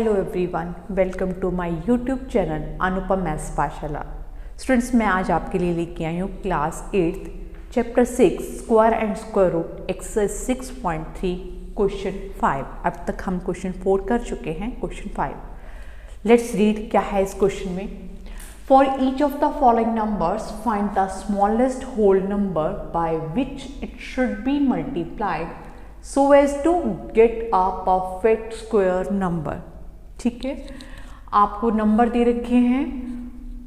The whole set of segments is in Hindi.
Hello everyone, welcome to my YouTube channel Anupam maths पाठशाला। स्टूडेंट्स, मैं आज आपके लिए लेके आई हूँ class 8 chapter 6 square and square root exercise 6.3 question 5। अब तक हम क्वेश्चन 4 कर चुके हैं। Question 5 let's read. क्या है इस क्वेश्चन में? For each of the following numbers find the smallest whole number by which it should be multiplied so as to get a perfect square number। ठीक है, आपको नंबर दे रखे हैं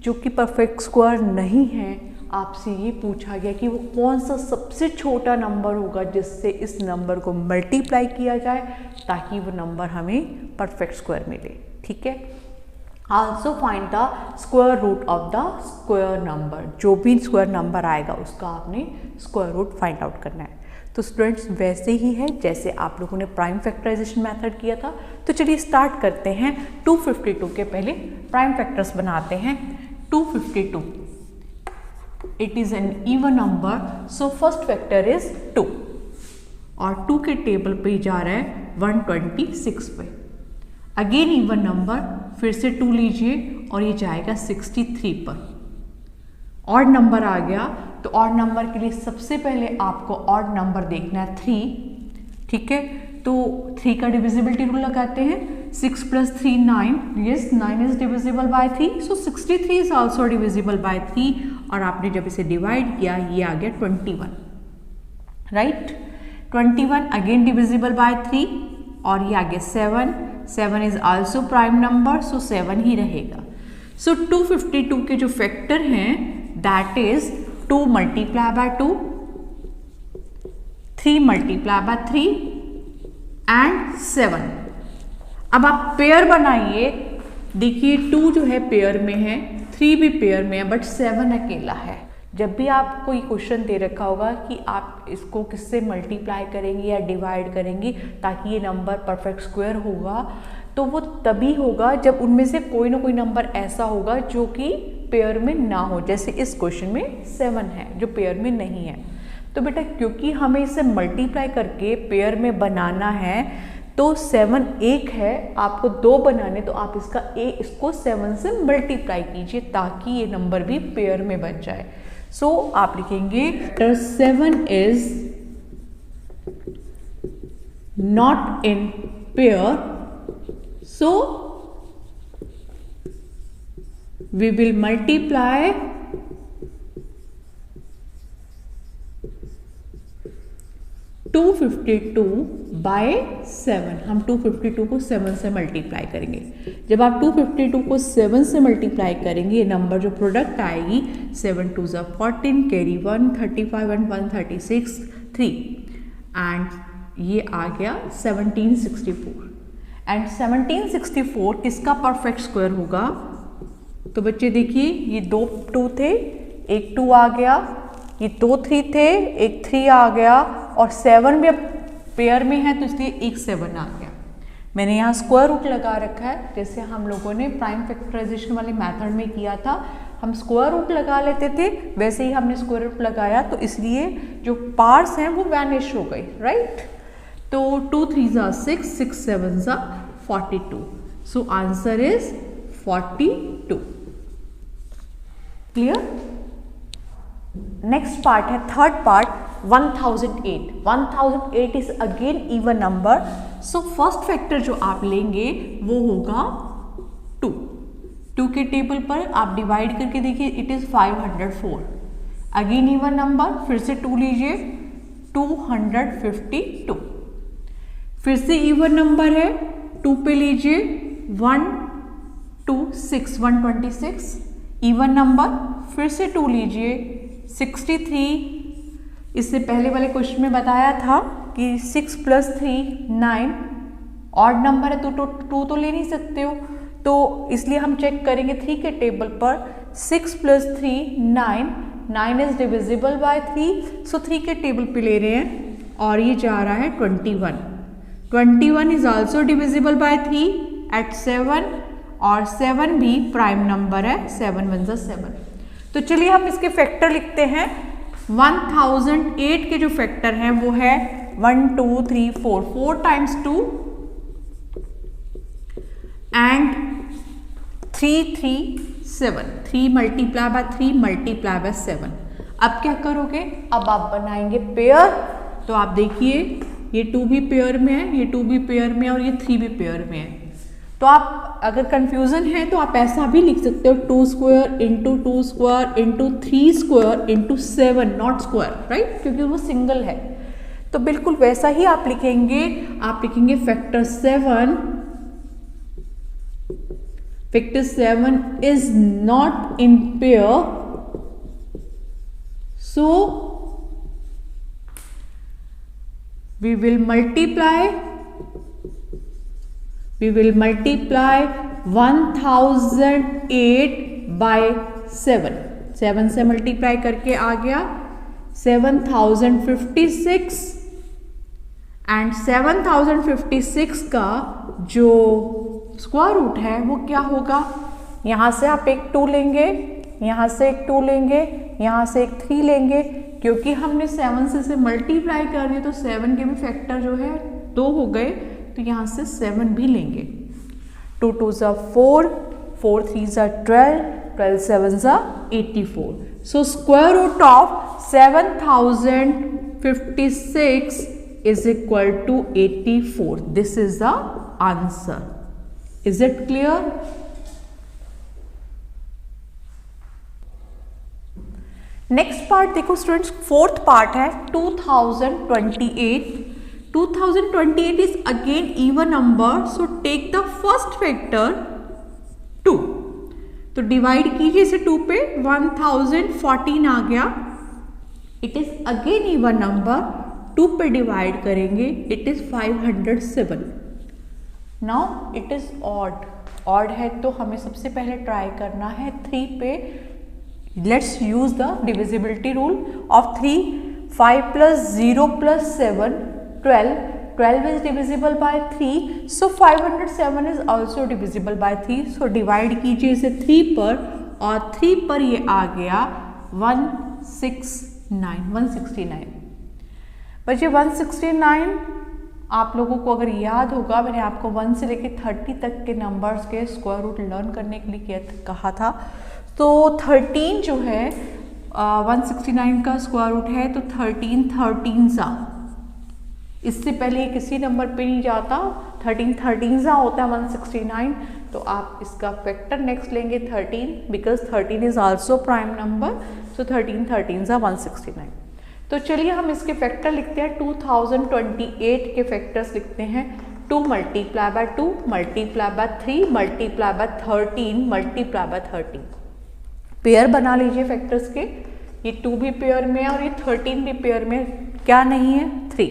जो कि परफेक्ट स्क्वायर नहीं है। आपसे ये पूछा गया कि वो कौन सा सबसे छोटा नंबर होगा जिससे इस नंबर को मल्टीप्लाई किया जाए ताकि वो नंबर हमें परफेक्ट स्क्वायर मिले। ठीक है, also find the square root of the square number. जो भी स्क्वायर नंबर आएगा उसका आपने स्क्वायर रूट फाइंड आउट करना है। तो स्टूडेंट्स, वैसे ही है जैसे आप लोगों ने प्राइम फैक्टराइजेशन मेथड किया था। तो चलिए स्टार्ट करते हैं। 252 के पहले प्राइम फैक्टर्स बनाते हैं। 252 it is an even number, so first factor is 2 और 2 के टेबल पे जा रहा है 126 पे। अगेन इवन नंबर, फिर से 2 लीजिए और ये जाएगा 63 पर। ऑड नंबर आ गया तो ऑड नंबर के लिए सबसे पहले आपको ऑड नंबर देखना है 3। ठीक है, तो 3 का डिविजिबिलिटी रूल लगाते हैं। 6 + 3 9। Yes, 9 is divisible by 3, so 63 is also divisible by 3। और आपने जब इसे डिवाइड किया ये आ गया 21, राइट। 21 अगेन डिविजिबल बाय 3 और ये आ गया 7। 7 इज आल्सो प्राइम नंबर, सो 7 ही रहेगा। सो 252 के जो फैक्टर हैं that is 2 multiply by 2, 3 multiply by 3 and 7। अब आप पेयर बनाइए। देखिए 2 जो है पेयर में है, 3 भी पेयर में है, बट 7 अकेला है। जब भी आपको ये क्वेश्चन दे रखा होगा कि आप इसको किससे मल्टीप्लाई करेंगे या डिवाइड करेंगे ताकि ये नंबर परफेक्ट स्क्वायर होगा, तो वो तभी होगा जब उनमें से कोई ना कोई नंबर ऐसा होगा जो कि पेयर में ना हो। जैसे इस क्वेश्चन में 7 है जो पेयर में नहीं है। तो बेटा क्योंकि हमें इसे मल्टीप्लाई करके पेयर में बनाना है तो 7 एक है, आपको 2 बनाने, तो आप इसको 7 से मल्टीप्लाई कीजिए ताकि ये नंबर भी पेयर में बन जाए। सो आप लिखेंगे 7 is not in pair, so we will multiply 252 by 7। हम 252 को 7 से मल्टीप्लाई करेंगे। जब आप 252 को 7 से मल्टीप्लाई करेंगे, ये नंबर जो प्रोडक्ट आएगी 7 2 ज़ा 14, कैरी 1 35 एंड 136 3 एंड ये आ गया 1764। एंड 1764 किसका परफेक्ट स्क्वायर होगा? तो बच्चे देखिए ये 2 2 थे, एक 2 आ गया, ये 2 3 थे, एक 3 आ गया और 7 भी अब पेयर में है तो इसलिए एक 7 आ गया। मैंने यहाँ स्क्वायर रूट लगा रखा है जैसे हम लोगों ने प्राइम फैक्टराइजेशन वाले मेथड में किया था। हम स्क्वायर रूट लगा लेते थे, वैसे ही हमने स्क्वायर रूट लगाया तो इसलिए जो पार्ट्स हैं वो वैनिश हो गई, राइट। तो 2 3 ज़ा 6, 6 7 ज़ा 42। So answer is 42। Clear? Next part है third part 1008। 1008 is again even number, so first factor जो आप लेंगे वो होगा 2। 2 के टेबल पर आप डिवाइड करके देखिए, it is 504। Again even number, फिर से 2 लीजिए 252। फिर से इवन नंबर है, 2 पे लीजिए 1 2 6 126। इवन नंबर, फिर से 2 लीजिए 63। इससे पहले वाले क्वेश्चन में बताया था कि 6 + 3 9। ऑड नंबर है तो 2 तो ले नहीं सकते हो, तो इसलिए हम चेक करेंगे 3 के टेबल पर। 6 + 3 9, 9 इज डिविजिबल बाय 3, सो 3 के टेबल पे ले रहे हैं और ये जा रहा है 21। 21 इज आल्सो डिविजिबल बाय 3 एट 7 और 7 भी प्राइम नंबर है, 7 1 ज़ा 7। तो चलिए हम इसके फैक्टर लिखते हैं। 1008 के जो फैक्टर हैं वो है 1 2 3 4, 4 × 2 3 3 7, 3 मल्टीप्लाई बाय 3 मल्टीप्लाई बाय 7। अब क्या करोगे, अब आप बनाएंगे पेयर। तो आप देखिए ये 2 भी पेयर में है, ये 2 भी पेयर में है और ये 3 भी पेयर में है। तो आप अगर कंफ्यूजन है तो आप ऐसा भी लिख सकते हो 2 square into 2 square into 3 square into 7, not square, right, क्योंकि वो सिंगल है। तो बिल्कुल वैसा ही आप लिखेंगे, आप लिखेंगे factor 7 is not in pair, so we will multiply 1008 by 7, 7 से मल्टीप्लाई करके आ गया 7056, एंड 7056 का जो स्क्वायर रूट है वो क्या होगा, यहाँ से आप एक 2 लेंगे, यहाँ से एक 2 लेंगे, यहाँ से एक 3 लेंगे, क्योंकि हमने 7 से मल्टीप्लाई कर दिया तो 7 के भी फैक्टर जो है 2 हो गए, तो यहाँ से 7 भी लेंगे। 2 2 ज़ा 4, 4 3 ज़ा 12, 12 7 ज़ा 84। So square root of 7056 is equal to 84. This is the answer. Is it clear? Next part देखो स्टूडेंट्स, फोर्थ पार्ट है 2028. 2028 is again even number, so take the first factor 2. तो डिवाइड कीजिए इसे 2 पे, 1014 आ गया. It is again even number, 2 पे डिवाइड करेंगे, it is 507. Now it is odd. Odd है तो हमें सबसे पहले ट्राई करना है 3 पे. Let's use the divisibility rule of 3. 5 plus 0 plus 7 12. 12 is divisible by 3, so 507 is also divisible by 3. So divide कीजिए इसे 3 पर, और 3 पर ये आ गया 169. बच्चे 169 आप लोगों को अगर याद होगा, मैंने आपको 1 से लेकर 30 तक के नंबर्स के स्क्वायर रूट लर्न करने के लिए कहा था. तो 13 जो है 169 का स्क्वायर रूट है, तो 13 सा, इससे पहले किसी नंबर पे नहीं जाता. 13 सा होता है 169. तो आप इसका फैक्टर नेक्स्ट लेंगे 13, because 13 is also prime number. So 13 सा 169. तो चलिए हम इसके फैक्टर लिखते हैं. 2028 के फैक्टर्स लिखते हैं. 2 multiply by 2 multiply by 3 multiply by 13 multiply by 13. Pair बना लीजिए फैक्टर्स के. ये 2 भी पेयर में है और ये 13 भी पेयर में. क्या नहीं है? 3.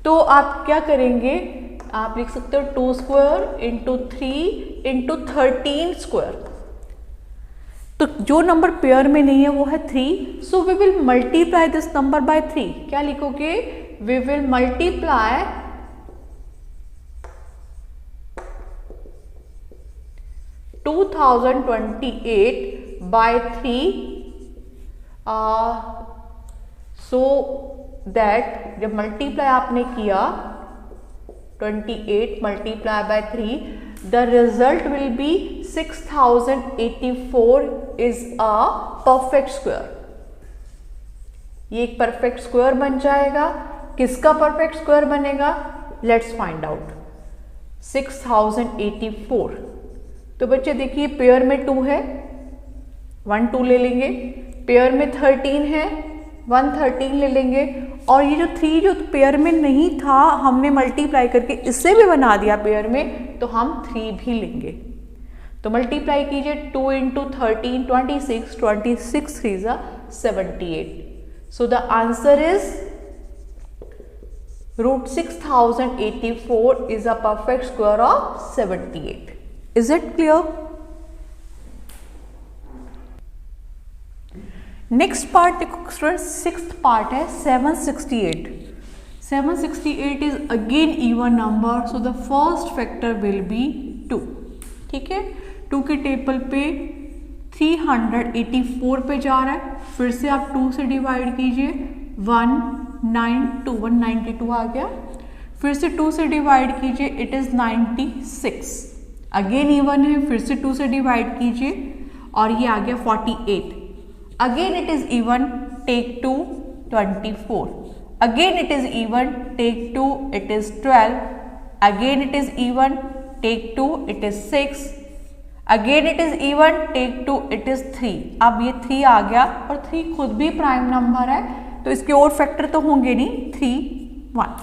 तो आप क्या करेंगे, आप लिख सकते हो 2 स्क्वायर इंटू 3 इंटू 13 स्क्वायर. तो जो नंबर पेयर में नहीं है वो है 3. So we will multiply this number by 3. क्या लिखोगे? We will multiply 2028 by 3. So that जब मल्टीप्लाई आपने किया 28 multiply by 3, the result will be 6084 is a perfect square. ये एक परफेक्ट स्क्वायर बन जाएगा. किसका परफेक्ट स्क्वायर बनेगा? Let's find out. 6084. तो बच्चे देखिए पेयर में 2 है, 1 2 ले लेंगे. पेयर में 13 है, 113 ले लेंगे. और ये जो 3 जो पेयर में नहीं था, हमने मल्टीप्लाई करके इसे भी बना दिया पेयर में, तो हम 3 भी लेंगे. तो मल्टीप्लाई कीजिए 2 इंटू 13 26, 26 3 ज़ा 78. So the answer is root 6084 is a perfect square of 78. Is it clear? Next part देखो स्टूडेंट्स, 6th पार्ट है 768. 768 is again even number, so the first factor will be 2. ठीक है, 2 के टेबल पे 384 पे जा रहा है. फिर से आप 2 से डिवाइड कीजिए, 192 आ गया. फिर से 2 से डिवाइड कीजिए, इट इज 96. अगेन इवन है, फिर से 2 से डिवाइड कीजिए और ये आ गया 48। Again it is even, take 2, 24। Again it is even, take 2, it is 12। Again it is even, take 2, it is 6। Again it is even, take 2, it is 3। अब ये 3 आ गया और 3 खुद भी प्राइम नंबर है, तो इसके और फैक्टर तो होंगे नहीं, 3, 1।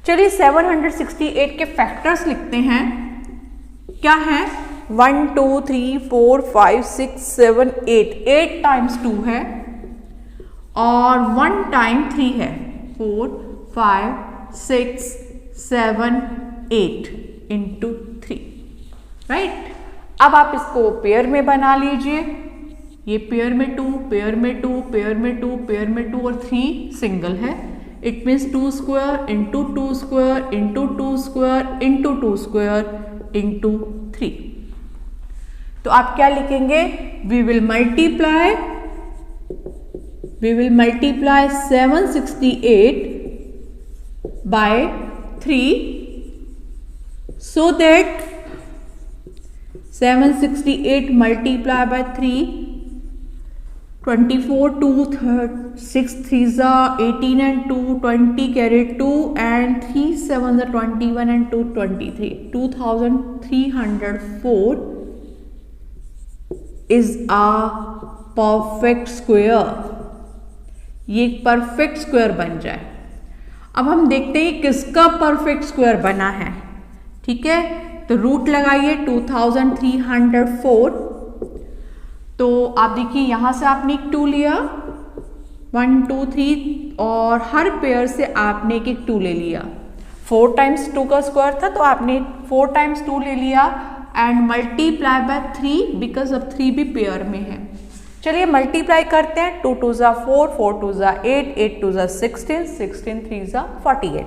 चलिए 768 के फैक्टर्स लिखते हैं। क्या है? 1 2 3 4 5 6 7 8। 8 टाइम्स 2 है और 1 टाइम 3 है। 4 5 6 7 8 इंटू 3, राइट। अब आप इसको पेयर में बना लीजिए। ये पेयर में 2, पेयर में 2, पेयर में 2, पेयर में 2 और 3 सिंगल है। It means 2 square into 2 square into 2 square into 2 square into 3। तो आप क्या लिखेंगे? We will multiply 768 by 3 so that 768 multiplied by 3, 24 2 6 3s are 18 and 2 20 carry 2 and 3 7s are 21 and 2 23. 2304 is a perfect square. ये एक परफेक्ट स्क्वायर बन जाए। अब हम देखते हैं किसका परफेक्ट स्क्वायर बना है। ठीक है, तो रूट लगाइए 2304। तो आप देखिए यहां से आपने एक 2 लिया, 1 2 3 और हर पेयर से आपने एक 2 ले लिया। 4 टाइम्स 2 का स्क्वायर था तो आपने 4 टाइम्स 2 ले लिया एंड मल्टीप्लाई बाय 3 बिकॉज अब 3 भी पेयर में है। चलिए मल्टीप्लाई करते हैं। 2 2 ज़ा 4, 4 2 ज़ा 8, 8 2 ज़ा 16, 16 3 ज़ा 48।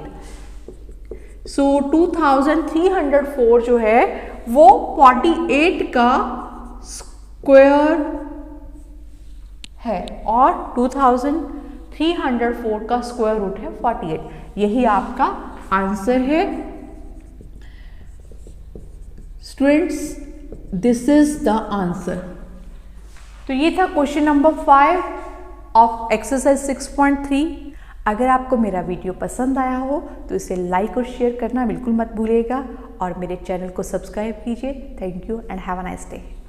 सो 2304 जो है वो 48 का स्क्वायर है और 2304 का स्क्वायर रूट है 48। यही आपका आंसर है students, this is the answer. तो ये था क्वेश्चन नंबर 5 ऑफ एक्सरसाइज 6.3। अगर आपको मेरा वीडियो पसंद आया हो तो इसे लाइक और शेयर करना बिल्कुल मत भूलिएगा और मेरे चैनल को सब्सक्राइब कीजिए। Thank you and have a nice day.